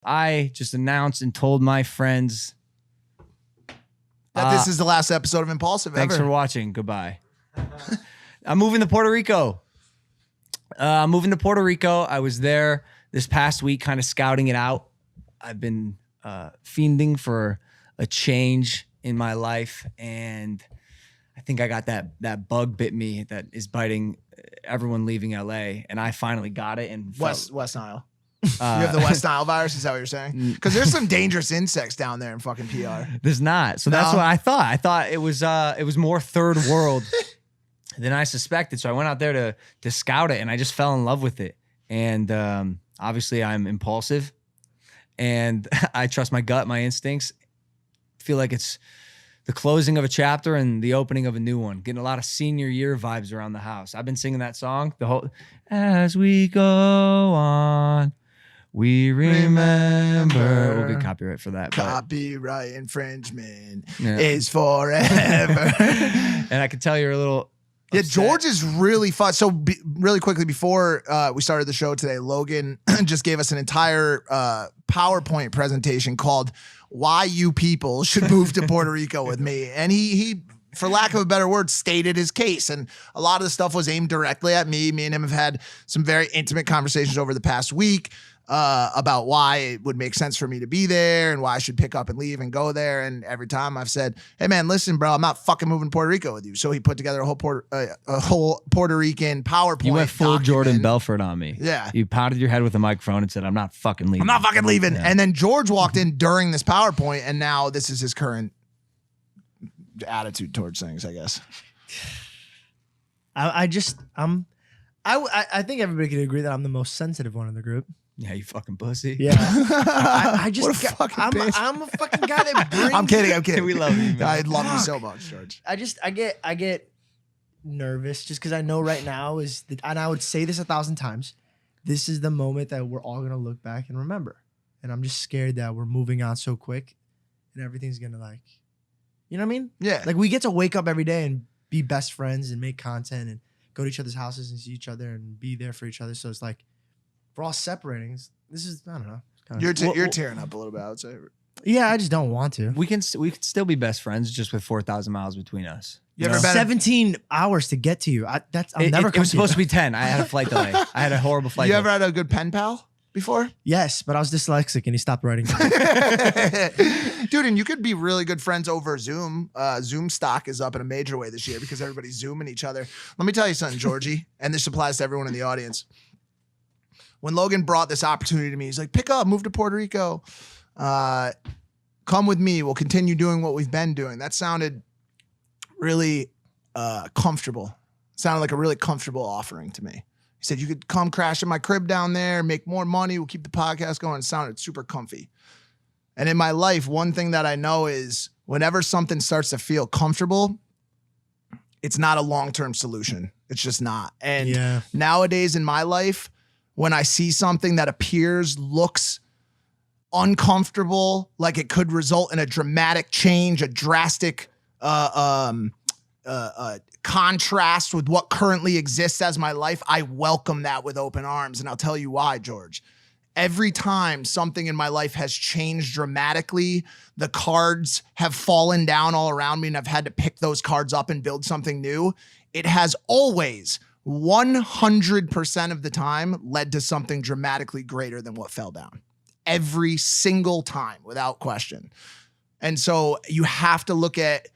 I just announced and told my friends that this is the last episode of Impaulsive thanks ever. for watching. Goodbye. I'm moving to Puerto Rico. I'm moving to Puerto Rico. I was there this past week kind of scouting it out. I've been fiending for a change in my life, and I think I got that bug bit me that is biting everyone leaving LA, and I finally got it. And West Nile. You have the West Nile virus? Is that what you're saying? Because there's some dangerous insects down there in fucking PR. There's not. So that's what I thought. I thought it was more third world than I suspected. So I went out there to scout it, and I just fell in love with it. And obviously I'm impulsive, and I trust my gut, my instincts. Feel like it's the closing of a chapter and the opening of a new one. Getting a lot of senior year vibes around the house. I've been singing that song the whole, as we go on, we remember. We'll get copyright for that. Copyright infringement is forever. And I can tell you're a little upset. Yeah, George is really fun. So really quickly before we started the show today, Logan just gave us an entire PowerPoint presentation called "Why You People Should Move to Puerto Rico with Me," and he, for lack of a better word, stated his case. And a lot of the stuff was aimed directly at me. Me and him have had some very intimate conversations over the past week about why it would make sense for me to be there and why I should pick up and leave and go there. And every time I've said, "Hey man, listen, bro, I'm not fucking moving to Puerto Rico with you." So he put together a whole Puerto Rican PowerPoint. You went full document. Jordan Belfort on me. Yeah. You pounded your head with a microphone and said, "I'm not fucking leaving. I'm not fucking leaving." Yeah. And then George walked in during this PowerPoint, and now this is his current attitude towards things, I guess. I think everybody could agree that I'm the most sensitive one in the group. Yeah, you fucking pussy. Yeah. I just, What a fucking bitch. I'm a fucking guy that brings. I'm kidding. We love you, man. I love you so much, George. I get nervous just because I know right now and I would say this 1,000 times. This is the moment that we're all gonna look back and remember, and I'm just scared that we're moving on so quick, and everything's gonna you know what I mean? Yeah. Like we get to wake up every day and be best friends and make content and go to each other's houses and see each other and be there for each other. So it's like we're all separating. This is, I don't know. You're tearing up a little bit, I would say. Yeah, I just don't want to. We can still be best friends just with 4,000 miles between us. You ever been 17 hours to get to you. It was supposed to be 10. I had a flight delay. I had a horrible flight You delay. ever had a good pen pal before? Yes, but I was dyslexic and he stopped writing. Dude, and you could be really good friends over Zoom. Zoom stock is up in a major way this year because everybody's Zooming each other. Let me tell you something, Georgie, and this applies to everyone in the audience. When Logan brought this opportunity to me, he's like, pick up, move to Puerto Rico. Come with me. We'll continue doing what we've been doing. That sounded really comfortable. Sounded like a really comfortable offering to me. He said, you could come crash in my crib down there, make more money. We'll keep the podcast going. It sounded super comfy. And in my life, one thing that I know is whenever something starts to feel comfortable, it's not a long-term solution. It's just not. And nowadays in my life, when I see something that looks uncomfortable, like it could result in a dramatic change, a drastic contrast with what currently exists as my life, I welcome that with open arms. And I'll tell you why, George. Every time something in my life has changed dramatically, the cards have fallen down all around me and I've had to pick those cards up and build something new. It has always 100% of the time led to something dramatically greater than what fell down. Every single time, without question. And so you have to look at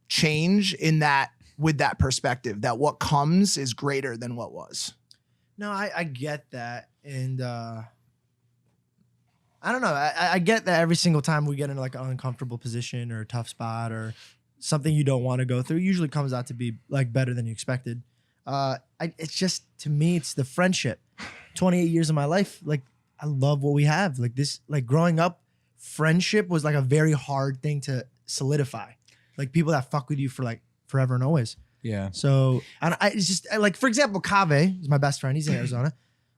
change with that perspective, that what comes is greater than what was. No, I get that. And I don't know. I get that every single time we get in like an uncomfortable position or a tough spot or something you don't want to go through, usually comes out to be like better than you expected. It's just, to me, it's the friendship. 28 years of my life, like I love what we have. Like this, like growing up, friendship was like a very hard thing to solidify. Like people that fuck with you for like forever and always. Yeah. So it's just like, for example, Kave is my best friend. He's in Arizona.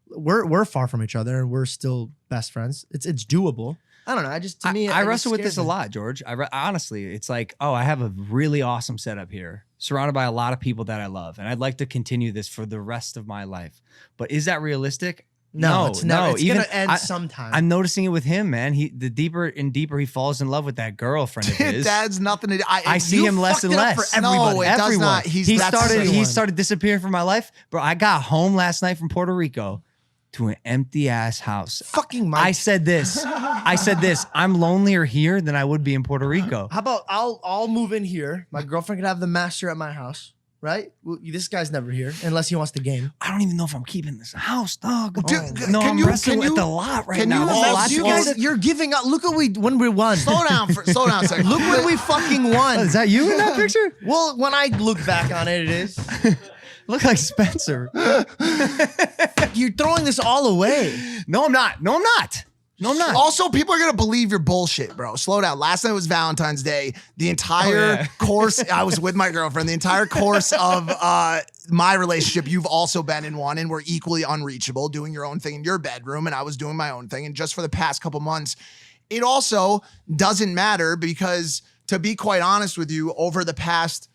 We're far from each other and we're still best friends. It's doable. I don't know. To me, I wrestle with this a lot, George. Honestly, it's like, I have a really awesome setup here, surrounded by a lot of people that I love, and I'd like to continue this for the rest of my life. But is that realistic? No, it's never. It's Even gonna end sometime. I'm noticing it with him, man. The deeper and deeper he falls in love with that girlfriend of his. That's nothing to do. I see him less and less. For everybody. No, it does not. He started disappearing from my life. Bro, I got home last night from Puerto Rico to an empty ass house. Fucking Mike. I said this. I'm lonelier here than I would be in Puerto Rico. How about I'll move in here. My girlfriend can have the master at my house. Right? Well, this guy's never here unless he wants to game. I don't even know if I'm keeping this house, dog. Dude, no, I'm wrestling with the lot right now. You guys, you're giving up. Look at when we won. Slow down a second. Look when we fucking won. Oh, is that you in that picture? Well, when I look back on it, it is. Look like Spencer. You're throwing this all away. No, I'm not. Also, people are going to believe your bullshit, bro. Slow down. Last night was Valentine's Day. The entire course, I was with my girlfriend. The entire course of my relationship, you've also been in one, and we're equally unreachable, doing your own thing in your bedroom, and I was doing my own thing. And just for the past couple months, it also doesn't matter because, to be quite honest with you, over the past...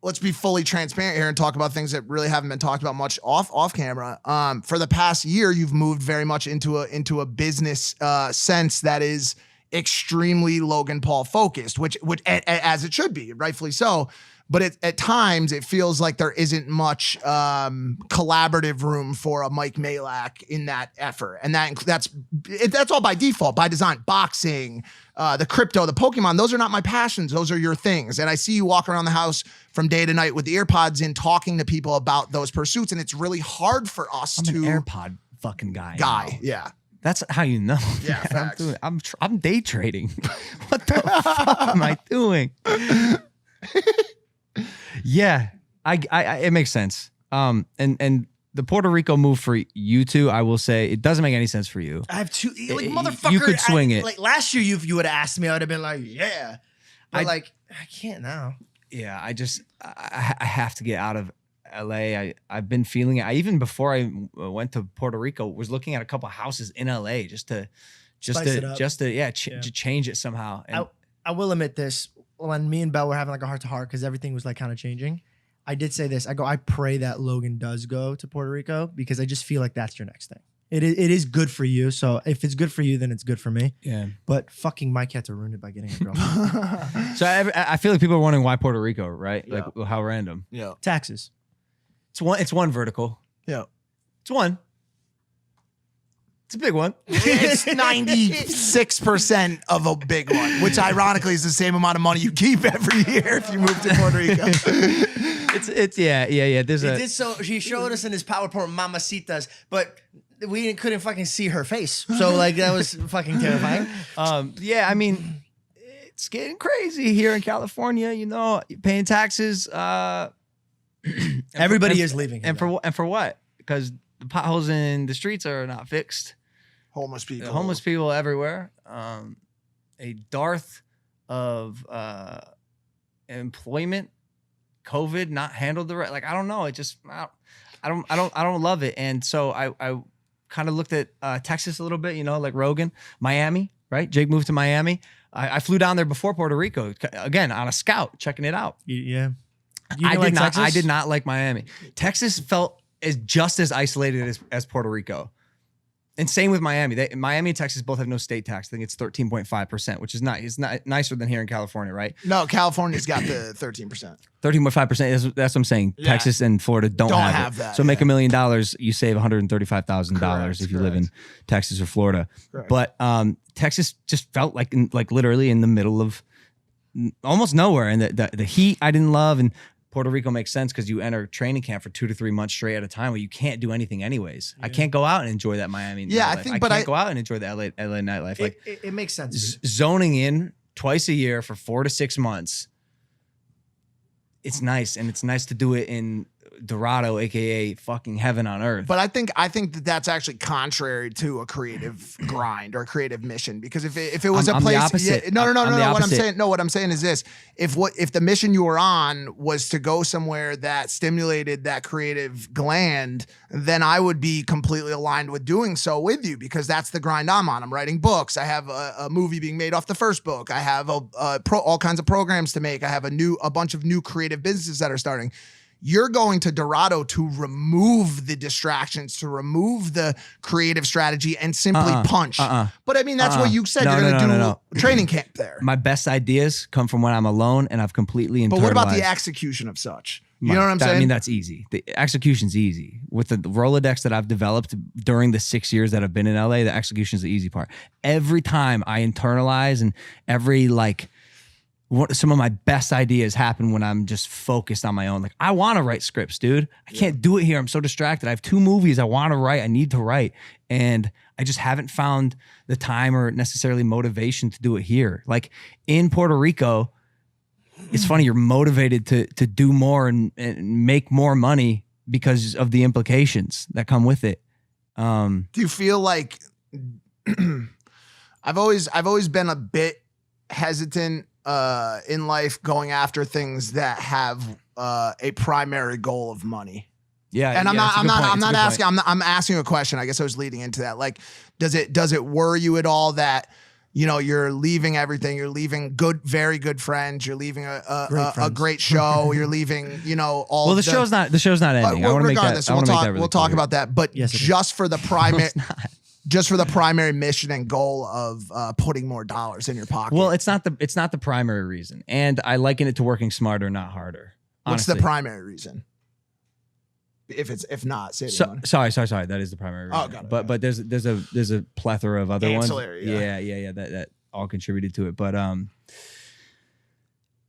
let's be fully transparent here and talk about things that really haven't been talked about much off camera. For the past year, you've moved very much into a business sense that is extremely Logan Paul focused, which as it should be, rightfully so. But at times it feels like there isn't much collaborative room for a Mike Malak in that effort, and that's all by default, by design. Boxing, the crypto, the Pokemon, those are not my passions. Those are your things. And I see you walk around the house from day to night with the AirPods in, talking to people about those pursuits, and it's really hard for us I'm an AirPod fucking guy. Yeah. That's how you know. Yeah, facts. I'm day trading. What the fuck am I doing? Yeah, it makes sense. And the Puerto Rico move for you two, I will say, it doesn't make any sense for you. I have two, motherfucker. You could swing it. Like last year, you would have asked me, I would have been like, yeah. But I can't now. Yeah, I have to get out of LA. I've been feeling it. Even before I went to Puerto Rico, was looking at a couple houses in LA just to change it somehow. And I will admit this. When me and Belle were having like a heart to heart because everything was like kind of changing, I did say this. I pray that Logan does go to Puerto Rico because I just feel like that's your next thing. It is good for you. So if it's good for you, then it's good for me. Yeah. But fucking Mike had to ruin it by getting a girlfriend. So I feel like people are wondering why Puerto Rico, right? Yeah. Like how random. Yeah. Taxes. It's one vertical. Yeah. It's one. It's a big one. It's 96% of a big one, which ironically is the same amount of money you keep every year if you move to Puerto Rico. Yeah. He showed us in his PowerPoint mamacitas, but we couldn't fucking see her face. So like that was fucking terrifying. Yeah, I mean, it's getting crazy here in California. You know, paying taxes. Everybody is leaving. And for what? Because the potholes in the streets are not fixed. Homeless people everywhere. A dearth of employment. COVID not handled the right. Like I don't know. It just I don't love it. And so I kind of looked at Texas a little bit. You know, like Rogan, Miami. Right, Jake moved to Miami. I flew down there before Puerto Rico again on a scout, checking it out. Yeah, I did not like Miami. Texas felt just as isolated as Puerto Rico. And same with Miami. Miami and Texas both have no state tax. I think it's 13.5%, which is nice. It's not nicer than here in California, right? No, California's got the 13%. 13.5%. That's what I'm saying. Yeah. Texas and Florida don't have that. So make $1 million, you save $135,000 if you live in Texas or Florida. Correct. But Texas just felt like literally in the middle of almost nowhere. And the heat I didn't love. And Puerto Rico makes sense because you enter training camp for 2 to 3 months straight at a time where you can't do anything anyways. Yeah. I can't go out and enjoy that Miami nightlife. I can't go out and enjoy the LA nightlife. It makes sense. Zoning in twice a year for 4 to 6 months. It's nice, and it's nice to do it in Dorado, aka fucking heaven on earth. But I think that's actually contrary to a creative grind or a creative mission, because if it was a place, the opposite. No. What I'm saying is this: if the mission you were on was to go somewhere that stimulated that creative gland, then I would be completely aligned with doing so with you, because that's the grind I'm on. I'm writing books. I have a movie being made off the first book. I have all kinds of programs to make. I have a bunch of new creative businesses that are starting. You're going to Dorado to remove the distractions, to remove the creative strategy and simply punch. But I mean, that's what you said. You're going to do training camp there. My best ideas come from when I'm alone and I've completely internalized. But what about the execution of such? You know what I'm saying? I mean, that's easy. The execution's easy. With the Rolodex that I've developed during the 6 years that I've been in LA, the execution's the easy part. Every time I internalize and some of my best ideas happen when I'm just focused on my own. Like, I want to write scripts, dude. I can't do it here. I'm so distracted. I have 2 movies I want to write. I need to write. And I just haven't found the time or necessarily motivation to do it here. Like in Puerto Rico, it's funny, you're motivated to do more and make more money because of the implications that come with it. Do you feel like I've always been a bit hesitant in life going after things that have a primary goal of money. Yeah, and I'm asking a question. I guess I was leading into that. Like, does it worry you at all that, you know, you're leaving everything, you're leaving very good friends, you're leaving a great show, you're leaving, you know, all. Well, the show's not ending. I want to make that. We'll talk about that. But yes, just for the primary. Just for the primary mission and goal of putting more dollars in your pocket. Well, it's not the primary reason, and I liken it to working smarter, not harder. Honestly. What's the primary reason? If not, say it. Sorry. That is the primary reason. Oh, got it. But there's a plethora of other ancillary, ones. Yeah. That all contributed to it. But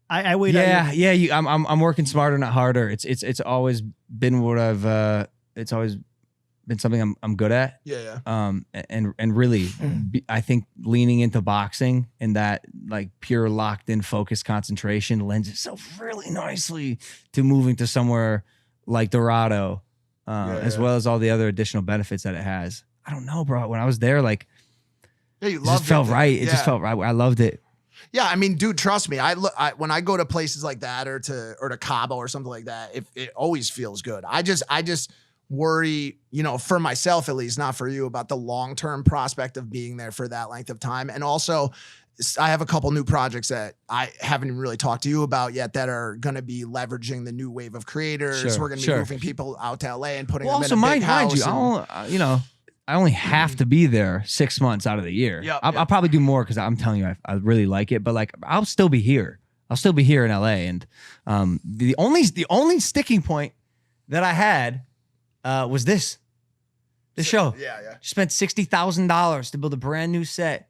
I wait. Yeah. I'm working smarter, not harder. It's always been what it's always been something I'm good at. Yeah. And really, I think leaning into boxing and that like pure locked in focus concentration lends itself really nicely to moving to somewhere like Dorado, as well as all the other additional benefits that it has. I don't know, bro. When I was there, like, yeah, you it just felt right. It just felt right. I loved it. Yeah, I mean, dude, trust me. When I go to places like that or to Cabo or something like that, it always feels good. I just worry, you know, for myself at least, not for you, about the long-term prospect of being there for that length of time. And also, I have a couple new projects that I haven't even really talked to you about yet that are going to be leveraging the new wave of creators. Sure, We're going to be moving people out to LA and putting them in a big mind house. I only have to be there 6 months out of the year. I'll probably do more because I'm telling you, I really like it. But like, I'll still be here. I'll still be here in LA. And the only sticking point that I had was this show. Yeah. Spent $60,000 to build a brand new set.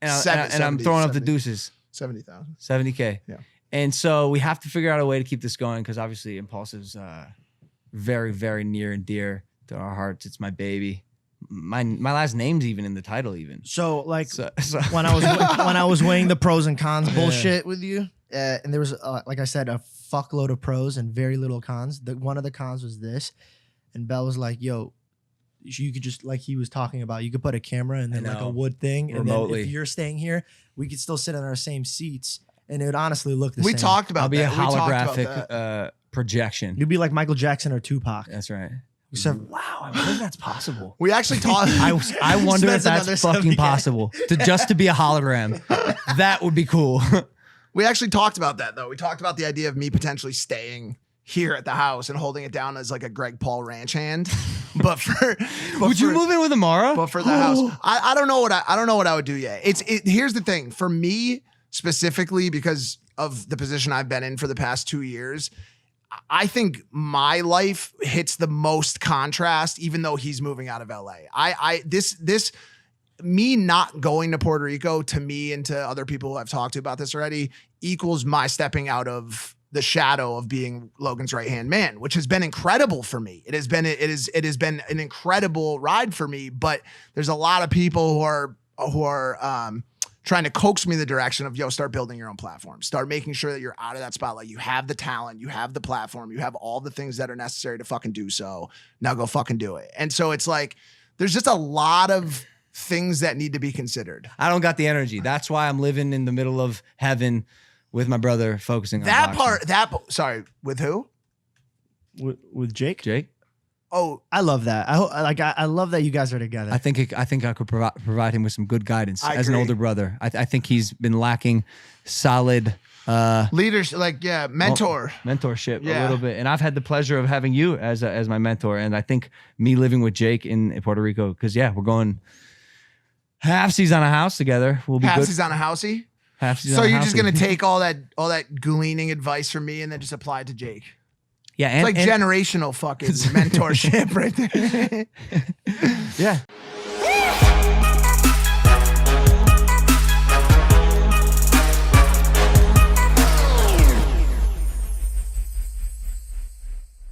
And I'm throwing up the deuces. 70,000. 70K. Yeah. And so we have to figure out a way to keep this going because obviously Impaulsive's very, very near and dear to our hearts. It's my baby. My last name's even in the title even. So when I was weighing the pros and cons bullshit with you, and there was like I said, a fuckload of pros and very little cons. One of the cons was this, and Bell was like, "Yo, you could just, like he was talking about, you could put a camera and then like a wood thing, and then if you're staying here, we could still sit in our same seats, and it would honestly look the same." We talked about I'll be that. a holographic projection. You'd be like Michael Jackson or Tupac. That's right. So, wow, I wonder if that's possible. We actually talked. I wonder if that's fucking possible to be a hologram. That would be cool. We actually talked about that though. We talked about the idea of me potentially staying here at the house and holding it down as like a Greg Paul ranch hand. But would you move in with Amara? But for the house, I don't know what I would do yet. Here's the thing for me specifically, because of the position I've been in for the past 2 years. I think my life hits the most contrast, even though he's moving out of LA. Me not going to Puerto Rico, to me and to other people who I've talked to about this already, equals my stepping out of the shadow of being Logan's right-hand man, which has been incredible for me. It has been an incredible ride for me, but there's a lot of people who are trying to coax me in the direction of, yo, start building your own platform. Start making sure that you're out of that spotlight. You have the talent, you have the platform, you have all the things that are necessary to fucking do so. Now go fucking do it. And so it's like, there's just a lot of things that need to be considered. I don't got the energy. That's why I'm living in the middle of heaven with my brother, focusing on that boxing. Sorry, with who? With Jake? Jake? Oh, I love that. I love that you guys are together. I think I could provide him with some good guidance as an agree. older brother. I think he's been lacking solid Leadership, like mentor. Mentorship a Yeah. little bit. And I've had the pleasure of having you as my mentor. And I think me living with Jake in Puerto Rico, because we're going halfsies on a house together. We'll be good. Halfsies on a housey. Halfsies So on a you're just housey. gonna take all that gleaning advice from me and then just apply it to Jake. Yeah, It's like generational fucking mentorship right there. yeah.